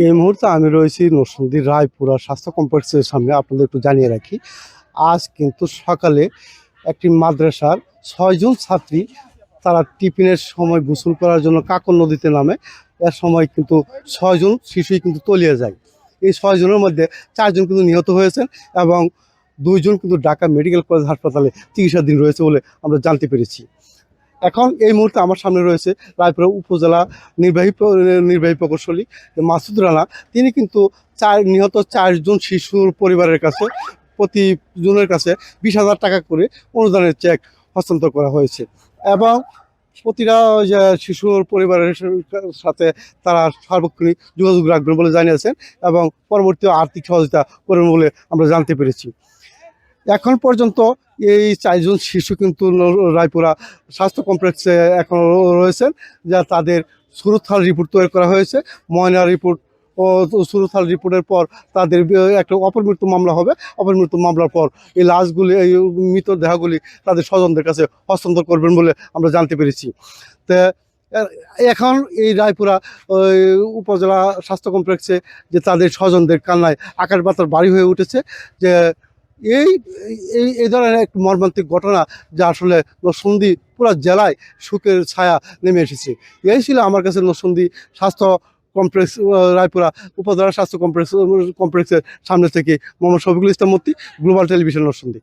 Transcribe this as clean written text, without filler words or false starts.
এই মুহূর্তে আমি রয়েছি নরসিংদী রায়পুরা স্বাস্থ্য কমপ্লেক্সের সামনে। আপনাদের একটু জানিয়ে রাখি, আজ কিন্তু সকালে একটি মাদ্রাসার 6 জন ছাত্রী তারা টিফিনের সময় গোসল করার জন্য কাকর নদীতে নামে। এর সময় কিন্তু 6 জন শিশুই কিন্তু তলিয়ে যায়। এই 6 জনের মধ্যে 4 জন কিন্তু নিহত হয়েছেন এবং 2 জন কিন্তু ঢাকা মেডিকেল কলেজ হাসপাতালে চিকিৎসাধীন রয়েছে বলে আমরা জানতে পেরেছি। এখন এই মুহূর্তে আমার সামনে রয়েছে রায়পুরা উপজেলা নির্বাহী প্রকৌশলী মাসুদ রানা। তিনি কিন্তু নিহত 4 জন শিশুর পরিবারের কাছে প্রতিজনের কাছে 20,000 টাকা করে অনুদানের চেক হস্তান্তর করা হয়েছে এবং প্রতিটা শিশুর পরিবারের সাথে তারা সার্বক্ষণিক যোগাযোগ রাখবেন বলে জানিয়েছেন এবং পরবর্তী আর্থিক সহযোগিতা করবেন বলে আমরা জানতে পেরেছি। এখন পর্যন্ত এই 4 জন শিশু কিন্তু রায়পুরা স্বাস্থ্য কমপ্লেক্সে এখন রয়েছেন, যা তাদের সুরতহাল রিপোর্ট তৈরি করা হয়েছে। ময়না রিপোর্ট ও সুরতহাল রিপোর্টের পর তাদের একটা অপমৃত্যু মামলা হবে। অপমৃত্যু মামলার পর এই লাশগুলি, এই মৃতদেহগুলি তাদের স্বজনদের কাছে হস্তান্তর করবেন বলে আমরা জানতে পেরেছি। তা এখন এই রায়পুরা উপজেলা স্বাস্থ্য কমপ্লেক্সে যে তাদের স্বজনদের কান্নায় আকাশ বাতাস বাড়ি হয়ে উঠেছে। যে এই এই এই ধরনের এক মর্মান্তিক ঘটনা যা আসলে নরসিংদী পুরো জেলায় শোকের ছায়া নেমে এসেছে। এই ছিল আমার কাছে নরসিংদী স্বাস্থ্য কমপ্লেক্স, রায়পুরা উপজেলা স্বাস্থ্য কমপ্লেক্সের সামনে থেকে মোহাম্মদ শফিকুল ইসলাম মূর্তি, গ্লোবাল টেলিভিশন, নরসিংদী।